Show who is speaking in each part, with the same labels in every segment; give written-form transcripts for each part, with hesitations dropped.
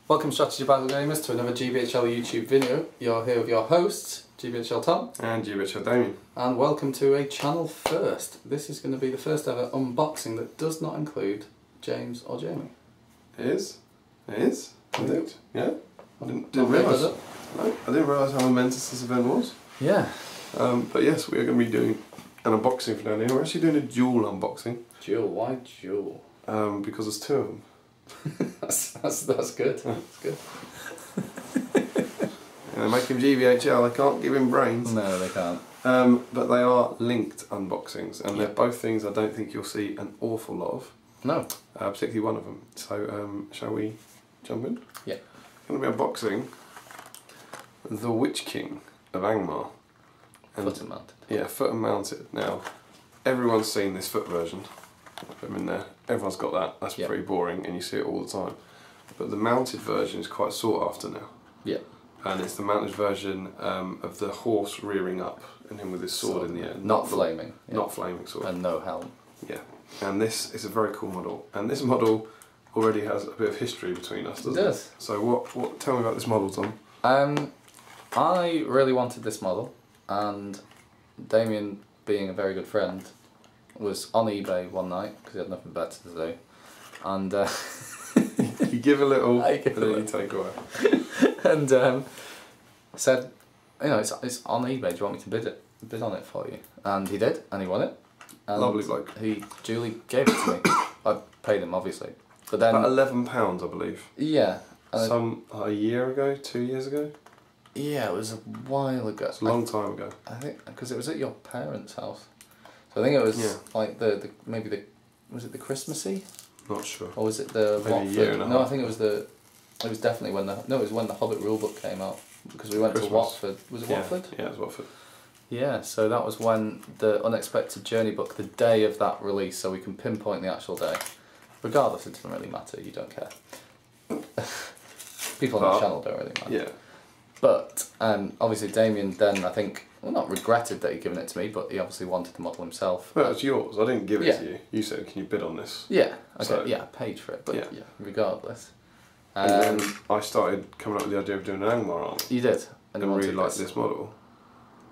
Speaker 1: Welcome Strategy Battle Gamers to another GBHL YouTube video. You're here with your hosts, GBHL Tom
Speaker 2: and GBHL Damian.
Speaker 1: And welcome to a channel first. This is going to be the first ever unboxing that does not include James or Jamie.
Speaker 2: It is? It is? Indeed. Yeah? I didn't
Speaker 1: realise
Speaker 2: it. No, I didn't realise how momentous this event was.
Speaker 1: Yeah.
Speaker 2: But yes, we are going to be doing an unboxing for down here. We're actually doing a dual unboxing.
Speaker 1: Dual? Why dual?
Speaker 2: Because there's two of them.
Speaker 1: that's good. That's good.
Speaker 2: They make him GBHL, they can't give him brains.
Speaker 1: No, they can't.
Speaker 2: But they are linked unboxings, and they're both things I don't think you'll see an awful lot of.
Speaker 1: No.
Speaker 2: Particularly one of them. So, shall we jump in?
Speaker 1: Yeah.
Speaker 2: I'm going to be unboxing the Witch King of Angmar.
Speaker 1: Foot and mounted.
Speaker 2: Yeah, foot and mounted. Now, everyone's seen this foot version. Put them in there. Everyone's got that. That's pretty boring, and you see it all the time. But the mounted version is quite sought after now. Yeah. And it's the mounted version of the horse rearing up, and him with his sword in the end.
Speaker 1: Not flaming.
Speaker 2: Not flaming sword.
Speaker 1: And no helm.
Speaker 2: Yeah. And this is a very cool model. And this model already has a bit of history between us, doesn't it? It does. So what? Tell me about this model, Tom.
Speaker 1: I really wanted this model, and Damian, being a very good friend, was on eBay one night because he had nothing better to do, and
Speaker 2: you give a little, and then you take away.
Speaker 1: And said, you know, it's on eBay. Do you want me to bid on it for you? And he did, and he won it. And
Speaker 2: lovely bloke.
Speaker 1: He duly gave it to me. I paid him, obviously, but then
Speaker 2: about £11, I believe. Yeah. A year ago, 2 years ago.
Speaker 1: Yeah, it was a while ago.
Speaker 2: It's a long time ago.
Speaker 1: I think because it was at your parents' house. So I think it was like was it the Christmassy?
Speaker 2: Not sure.
Speaker 1: Or was it the
Speaker 2: maybe
Speaker 1: Watford?
Speaker 2: A year and a half.
Speaker 1: No, I think it was definitely when it was when the Hobbit rulebook came out, because we went to Watford. Was it Watford?
Speaker 2: Yeah, it was Watford.
Speaker 1: Yeah, so that was when the Unexpected Journey book, the day of that release, so we can pinpoint the actual day. Regardless, it doesn't really matter. You don't care. People on the channel don't really matter.
Speaker 2: Yeah.
Speaker 1: But obviously Damian then, I think, well, not regretted that he'd given it to me, but he obviously wanted the model himself.
Speaker 2: Well, it's yours. I didn't give it to you. You said, can you bid on this?
Speaker 1: Yeah, okay, I paid for it, but yeah regardless.
Speaker 2: And then I started coming up with the idea of doing an Angmar army.
Speaker 1: You did.
Speaker 2: And I really liked this model.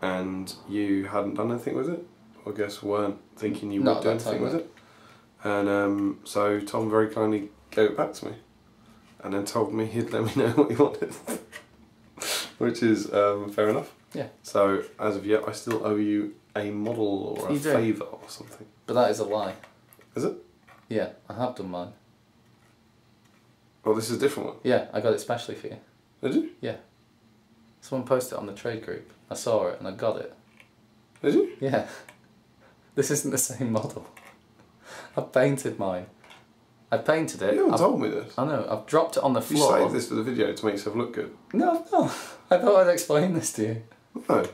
Speaker 2: And you hadn't done anything with it? I guess weren't thinking you would do anything with it. And so Tom very kindly gave it back to me. And then told me he'd let me know what he wanted. Which is fair enough. Yeah. So as of yet, I still owe you a model or a favour or something.
Speaker 1: But that is a lie.
Speaker 2: Is it?
Speaker 1: Yeah, I have done mine.
Speaker 2: Oh, this is a different one?
Speaker 1: Yeah, I got it specially for you.
Speaker 2: Did you?
Speaker 1: Yeah. Someone posted it on the trade group. I saw it and I got it.
Speaker 2: Did you?
Speaker 1: Yeah. This isn't the same model. I painted mine. I painted it.
Speaker 2: You haven't told me this.
Speaker 1: I know. I've dropped it on the floor.
Speaker 2: You saved this for the video to make yourself look good.
Speaker 1: No. I thought I'd explain this to you.
Speaker 2: No.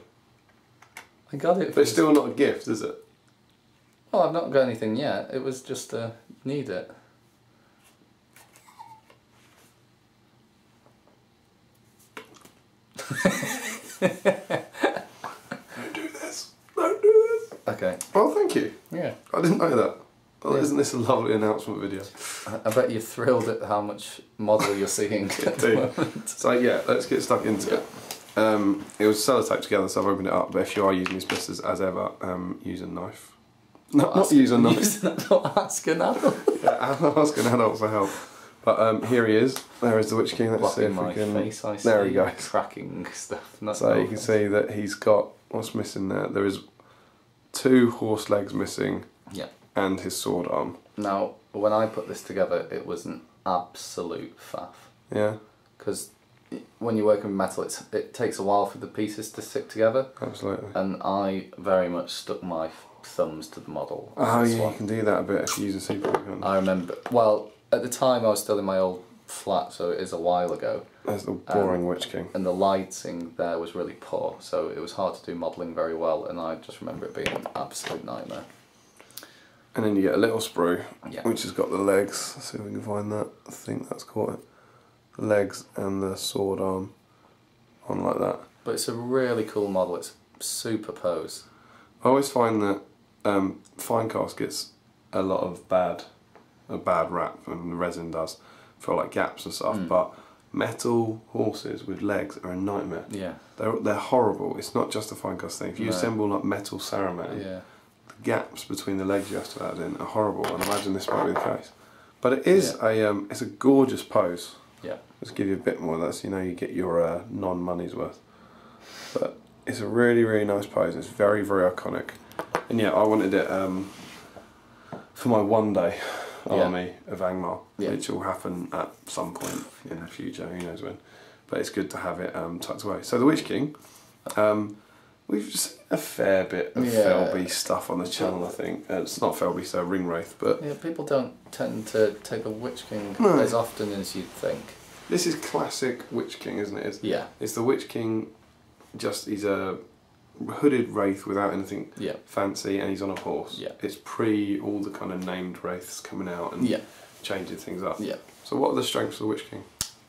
Speaker 1: I got it.
Speaker 2: But it's still not a gift, is it?
Speaker 1: Well, I've not got anything yet. It was just need it.
Speaker 2: Don't do this. Don't do this.
Speaker 1: Okay.
Speaker 2: Well, thank you.
Speaker 1: Yeah.
Speaker 2: I didn't know that. Well, isn't this a lovely announcement video?
Speaker 1: I bet you're thrilled at how much model you're seeing at the moment.
Speaker 2: So yeah, let's get stuck into it. It was sellotaped together, so I've opened it up, but if you are using these blisters as ever, use a knife. Not use a knife.
Speaker 1: Not ask an adult.
Speaker 2: Yeah, ask an adult for help. But here he is. There is the Witch King. Let's see if we can...
Speaker 1: Face, I
Speaker 2: there he goes.
Speaker 1: Cracking stuff.
Speaker 2: So you can see that he's got... What's missing there? There is 2 horse legs missing. Yeah. And his sword arm.
Speaker 1: Now, when I put this together, it was an absolute faff. Yeah. Because when you're working with metal, it takes a while for the pieces to stick together.
Speaker 2: Absolutely.
Speaker 1: And I very much stuck my thumbs to the model.
Speaker 2: Oh yeah, you can do that a bit if you use a super gun.
Speaker 1: I remember, well, at the time I was still in my old flat, so it is a while ago.
Speaker 2: There's the boring Witch King.
Speaker 1: And the lighting there was really poor, so it was hard to do modelling very well, and I just remember it being an absolute nightmare.
Speaker 2: And then you get a little sprue, which has got the legs. Let's see if we can find that. I think that's caught it. The legs and the sword arm on like that.
Speaker 1: But it's a really cool model. It's super pose.
Speaker 2: I always find that Finecast gets a lot of bad rap, and resin does, for like gaps and stuff. But Metal horses with legs are a nightmare.
Speaker 1: Yeah.
Speaker 2: They're horrible. It's not just a fine cost thing. If you assemble like metal Saruman, the gaps between the legs you have to add in are horrible, and I imagine this might be the case. But it is it's a gorgeous pose.
Speaker 1: Yeah.
Speaker 2: Let's give you a bit more of that, so you know you get your non-money's worth. But it's a really, really nice pose. It's very, very iconic. And yeah, I wanted it for my one-day army of Angmar, which will happen at some point in the future, who knows when. But it's good to have it tucked away. So the Witch King, we've seen a fair bit of Felbeast stuff on the channel, I think. It's not Felbeast, Ringwraith, but...
Speaker 1: Yeah, people don't tend to take the Witch King as often as you'd think.
Speaker 2: This is classic Witch King, isn't it? It's the Witch King, he's a hooded wraith without anything fancy, and he's on a horse. It's pre all the kind of named wraiths coming out and changing things up. So what are the strengths of the Witch King?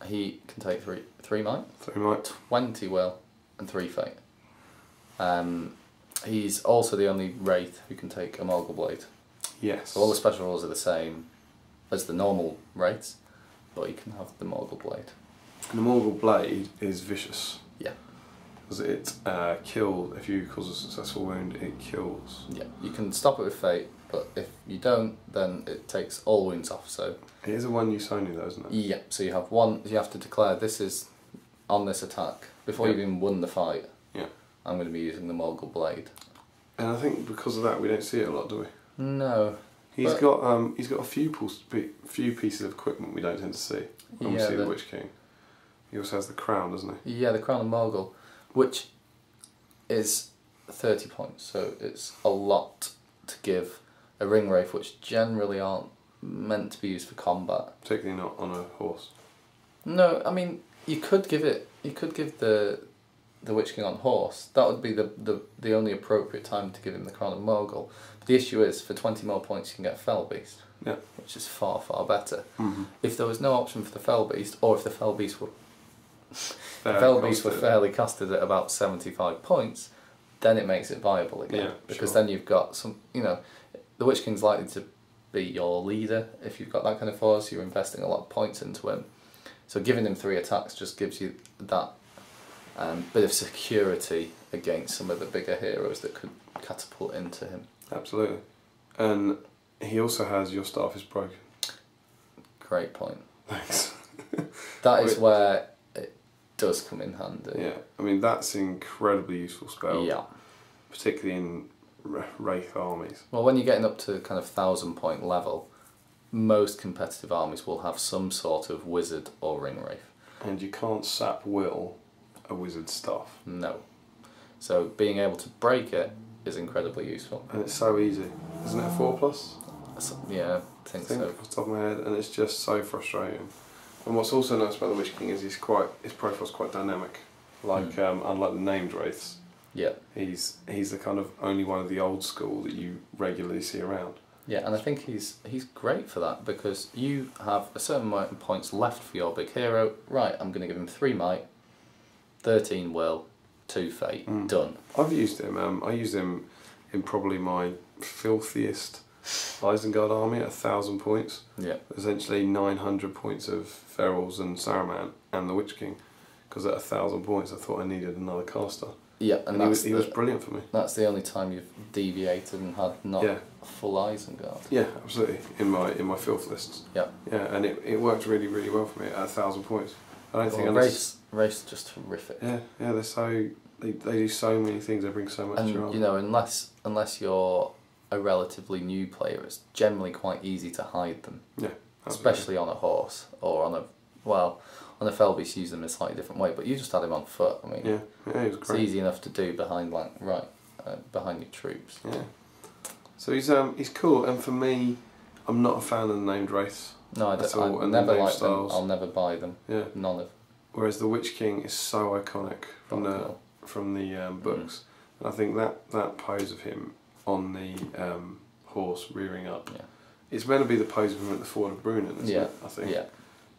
Speaker 1: He can take 3 might,
Speaker 2: 3 might,
Speaker 1: 20 will, and 3 fate. He's also the only wraith who can take a Morgul Blade.
Speaker 2: Yes.
Speaker 1: So all the special rules are the same as the normal wraiths, but he can have the Morgul Blade.
Speaker 2: And the Morgul Blade is vicious.
Speaker 1: Yeah.
Speaker 2: Because it kills, if you cause a successful wound, it kills.
Speaker 1: Yeah, you can stop it with fate, but if you don't, then it takes all wounds off. So
Speaker 2: it is a one-use only though, isn't it?
Speaker 1: Yeah, so you have one, you have to declare this is on this attack. Before you've even won the fight, I'm going to be using the Morgul Blade.
Speaker 2: And I think because of that we don't see it a lot, do we?
Speaker 1: No.
Speaker 2: He's got a few pieces of equipment we don't tend to see when we see the Witch King. He also has the crown, doesn't he?
Speaker 1: Yeah, the crown of Morgul, which is 30 points, so it's a lot to give a Ringwraith, which generally aren't meant to be used for combat.
Speaker 2: Particularly not on a horse.
Speaker 1: No, I mean you could give the Witch King on horse. That would be the only appropriate time to give him the crown of Morgul. But the issue is, for 20 more points you can get Felbeast, which is far, far better. If there was no option for the Felbeast, or if the Felbeast were fairly costed at about 75 points, then it makes it viable again. Because then you've got some, the Witch King's likely to be your leader if you've got that kind of force. You're investing a lot of points into him. So giving him 3 attacks just gives you that bit of security against some of the bigger heroes that could catapult into him.
Speaker 2: Absolutely. And he also has your staff is broken.
Speaker 1: Great point.
Speaker 2: Thanks.
Speaker 1: That is where it does come in handy.
Speaker 2: Yeah, I mean that's an incredibly useful spell.
Speaker 1: Yeah.
Speaker 2: Particularly in Wraith armies.
Speaker 1: Well, when you're getting up to kind of 1,000-point level, most competitive armies will have some sort of wizard or Ringwraith. And
Speaker 2: you can't sap will a wizard's staff.
Speaker 1: No. So being able to break it is incredibly useful.
Speaker 2: And it's so easy. Isn't it a 4+?
Speaker 1: Yeah, I think so.
Speaker 2: Off the top of my head, and it's just so frustrating. And what's also nice about the Witch King is his profile's quite dynamic. Like unlike the named wraiths.
Speaker 1: Yeah.
Speaker 2: He's the kind of only one of the old school that you regularly see around.
Speaker 1: Yeah, and I think he's great for that, because you have a certain amount of points left for your big hero. Right, I'm going to give him 3 might, 13 will, 2 fate, done.
Speaker 2: I've used him. I used him in probably my filthiest Isengard army at 1,000 points.
Speaker 1: Yeah.
Speaker 2: Essentially 900 points of Ferals and Saruman and the Witch King, because at 1,000 points I thought I needed another caster.
Speaker 1: Yeah, and
Speaker 2: he was brilliant for me.
Speaker 1: That's the only time you've deviated and had not full Isengard.
Speaker 2: Yeah, absolutely. In my filth lists.
Speaker 1: Yeah.
Speaker 2: Yeah, and it worked really, really well for me at 1,000 points. I don't think
Speaker 1: race are just horrific.
Speaker 2: Yeah, they do so many things. They bring so much.
Speaker 1: And unless you're a relatively new player, it's generally quite easy to hide them.
Speaker 2: Yeah,
Speaker 1: absolutely. Especially on a horse or on a Felbeast, use them in a slightly different way. But you just had him on foot. I mean,
Speaker 2: it was great.
Speaker 1: It's easy enough to do behind behind your troops.
Speaker 2: Yeah. So he's cool, and for me, I'm not a fan of the named wraiths.
Speaker 1: No, I never like them. I'll never buy them.
Speaker 2: Yeah.
Speaker 1: None of.
Speaker 2: Whereas the Witch King is so iconic from the books, and I think that pose of him on the horse rearing up, it's meant to be the pose of him at the Ford of Brunnen, isn't it? I think.
Speaker 1: Yeah.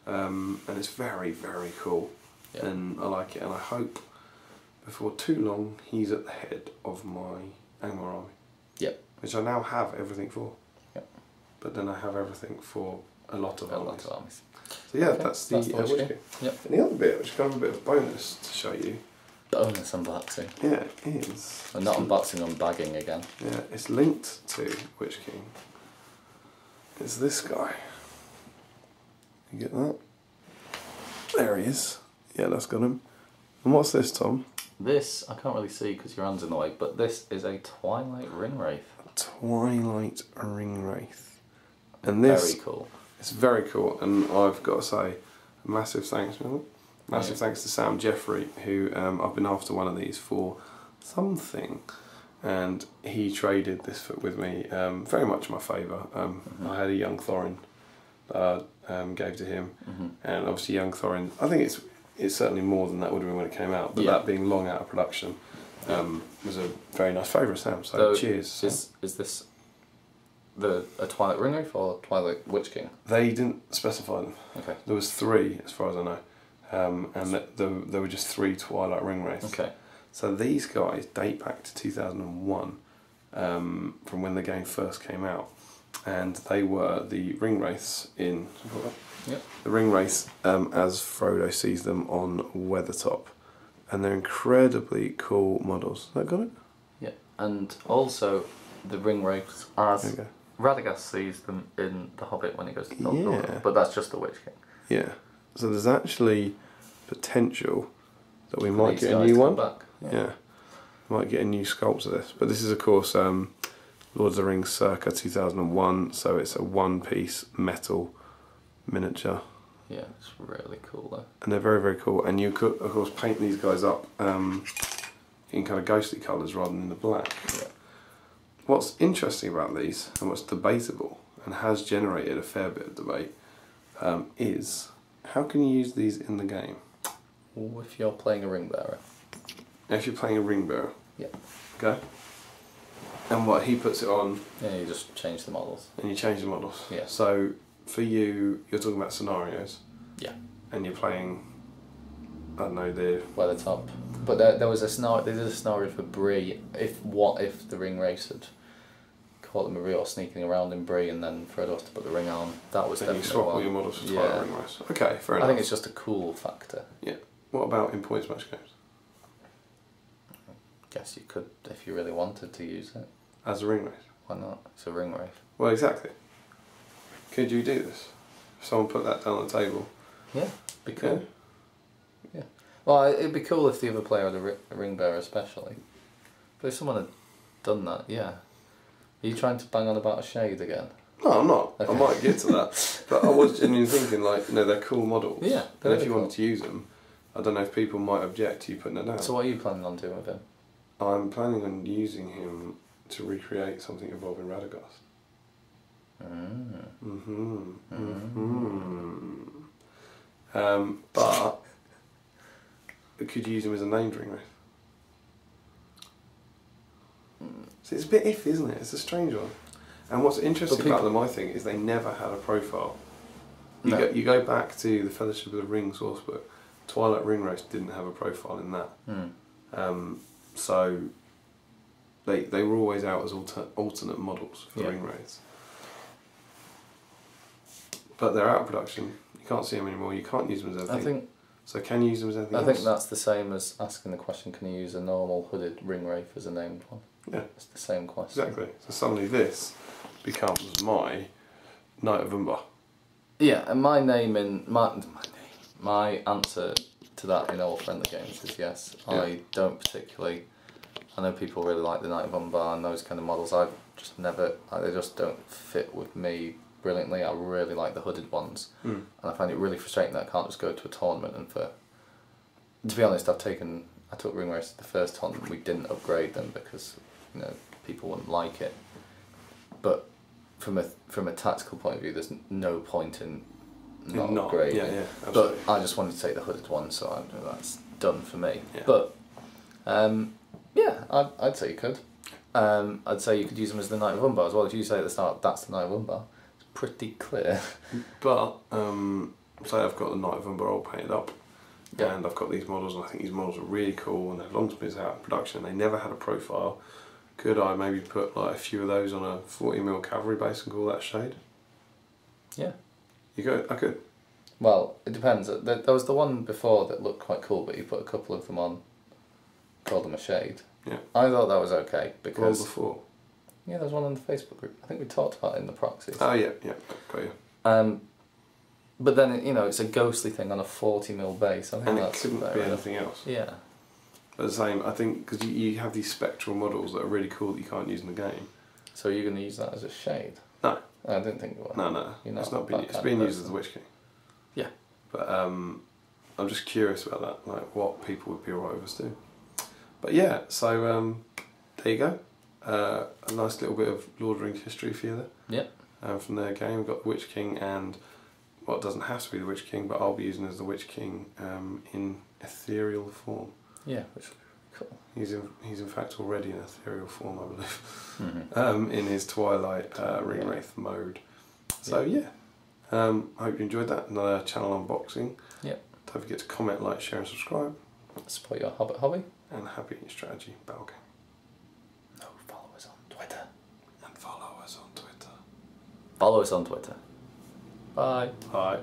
Speaker 2: And it's very, very cool, and I like it, and I hope before too long he's at the head of my Angmar army.
Speaker 1: Yep.
Speaker 2: Which I now have everything for.
Speaker 1: Yep.
Speaker 2: But then I have everything for a lot of armies. So yeah,
Speaker 1: Okay,
Speaker 2: that's the Witch King.
Speaker 1: Yep.
Speaker 2: And the other bit, which is kind of a bit of a bonus to show you.
Speaker 1: Bonus unboxing.
Speaker 2: Yeah, it is.
Speaker 1: And not unboxing, unbagging again.
Speaker 2: Yeah, it's linked to Witch King. It's this guy. You get that? There he is. Yeah, that's got him. And what's this, Tom?
Speaker 1: This, I can't really see because your hand's in the way, but this is a Twilight Ringwraith.
Speaker 2: Twilight Ringwraith. And this...
Speaker 1: Very cool.
Speaker 2: It's very cool, and I've got to say, massive thanks, thanks to Sam Jeffrey, who I've been after one of these for something, and he traded this with me, very much in my favour. I had a young Thorin that I gave to him, and obviously young Thorin, I think it's certainly more than that would have been when it came out, but that being long out of production was a very nice favour of Sam, so cheers. Sam.
Speaker 1: Is this a Twilight Ringwraith or Twilight Witch King?
Speaker 2: They didn't specify them.
Speaker 1: Okay.
Speaker 2: There was 3 as far as I know, and there were just 3 Twilight Ringwraiths.
Speaker 1: Okay.
Speaker 2: So these guys date back to 2001, from when the game first came out, and they were the Ringwraiths in the Ringwraiths as Frodo sees them on Weathertop, and they're incredibly cool models. That got it?
Speaker 1: Yeah, and also the Ringwraiths as Radagast sees them in The Hobbit when he goes to Dol Guldur, but that's just the Witch King.
Speaker 2: Yeah, so there's actually potential that we might get a new one. Yeah, might get a new sculpt of this. But this is, of course, Lord of the Rings circa 2001, so it's a one-piece metal miniature.
Speaker 1: Yeah, it's really cool though.
Speaker 2: And they're very, very cool. And you could, of course, paint these guys up in kind of ghostly colours rather than the black. Yeah. What's interesting about these, and what's debatable, and has generated a fair bit of debate, is how can you use these in the game?
Speaker 1: Or if you're playing a ring bearer.
Speaker 2: If you're playing a ring bearer.
Speaker 1: Yeah.
Speaker 2: Okay. And what, he puts it on?
Speaker 1: Yeah, you just change the models.
Speaker 2: And you change the models.
Speaker 1: Yeah.
Speaker 2: So for you, you're talking about scenarios.
Speaker 1: Yeah. And
Speaker 2: you're playing, I don't know, the
Speaker 1: Weathertop. But there was a scenario. They did a scenario for Bree. What if the Ringwraiths had caught them a Bree or sneaking around in Bree, and then Frodo has to put the ring on? That was definitely.
Speaker 2: You swap all your models for Twilight Ringwraiths. Okay, fair enough.
Speaker 1: I think it's just a cool factor.
Speaker 2: Yeah. What about in points match games?
Speaker 1: I guess you could, if you really wanted to use it.
Speaker 2: As a Ringwraith?
Speaker 1: Why not? It's a Ringwraith.
Speaker 2: Well, exactly. Could you do this? If someone put that down on the table?
Speaker 1: Yeah, be cool. Yeah. Well, it'd be cool if the other player had a ring bearer especially. But if someone had done that, yeah. Are you trying to bang on about a shade again?
Speaker 2: No, I'm not. Okay. I might get to that. But I was genuinely thinking, like, they're cool models.
Speaker 1: Yeah.
Speaker 2: And if you wanted to use them, I don't know if people might object to you putting it down.
Speaker 1: So what are you planning on doing with him?
Speaker 2: I'm planning on using him to recreate something involving Radagast. But could you use him as a named Ringwraith? So it's a bit iffy, isn't it? It's a strange one. And what's interesting about them, I think, is they never had a profile. You go back to the Fellowship of the Ring sourcebook. Twilight Ringwraith didn't have a profile in that. So they were always out as alternate models for Ringwraiths. But they're out of production. You can't see them anymore. You can't use them as anything. So can you use them as anything else?
Speaker 1: I think that's the same as asking the question, can you use a normal hooded Ringwraith as a named one?
Speaker 2: Yeah.
Speaker 1: It's the same question.
Speaker 2: Exactly. So suddenly this becomes my Knight of Umbar.
Speaker 1: Yeah, and my answer to that in all friendly games is yes. Yeah. I don't particularly. I know people really like the Knight of Umbar and those kind of models. I've just never. They just don't fit with me brilliantly. I really like the hooded ones, and I find it really frustrating that I can't just go to a tournament and to be honest, I took Ringwraiths the first tournament. We didn't upgrade them because people wouldn't like it. But from a tactical point of view, there's no point in not upgrading.
Speaker 2: Yeah, absolutely.
Speaker 1: But I just wanted to take the hooded one, so that's done for me.
Speaker 2: Yeah.
Speaker 1: But I'd say you could. I'd say you could use them as the Knight of Umbar as well. If you say at the start that's the Knight of Umbar, it's pretty clear.
Speaker 2: But say I've got the Knight of Umbar all painted up, and I've got these models, and I think these models are really cool, and they've long been out of production. They never had a profile. Could I maybe put like a few of those on a 40mm cavalry base and call that shade?
Speaker 1: Yeah.
Speaker 2: You could? I could.
Speaker 1: Well, it depends. There was the one before that looked quite cool, but you put a couple of them on, called them a shade.
Speaker 2: Yeah.
Speaker 1: I thought that was okay because...
Speaker 2: Well, before?
Speaker 1: Yeah, there was one on the Facebook group. I think we talked about it in the proxies.
Speaker 2: Oh, yeah, got you.
Speaker 1: But then, it's a ghostly thing on a 40mm base. I think
Speaker 2: and it couldn't be anything else.
Speaker 1: Yeah.
Speaker 2: But the same, I think, because you have these spectral models that are really cool that you can't use in the game.
Speaker 1: So are you going to use that as a shade?
Speaker 2: No.
Speaker 1: I didn't think you were.
Speaker 2: No. It's being used as the Witch King.
Speaker 1: Yeah.
Speaker 2: But I'm just curious about that, like what people would be alright with us doing. But yeah, so there you go. A nice little bit of Lord of the Rings history for you there.
Speaker 1: Yeah.
Speaker 2: From their game, we've got the Witch King and well, it doesn't have to be the Witch King, but I'll be using as the Witch King in ethereal form.
Speaker 1: Yeah, which would be cool.
Speaker 2: He's in fact already in ethereal form, I believe.
Speaker 1: Mm-hmm.
Speaker 2: In his Twilight Ringwraith mode. So yeah. I hope you enjoyed that. Another channel unboxing.
Speaker 1: Yep.
Speaker 2: Don't forget to comment, like, share and subscribe.
Speaker 1: Support your Hobbit hobby.
Speaker 2: And happy in your strategy, battle game.
Speaker 1: No, follow us on Twitter.
Speaker 2: And follow us on Twitter.
Speaker 1: Follow us on Twitter. Bye.
Speaker 2: Bye.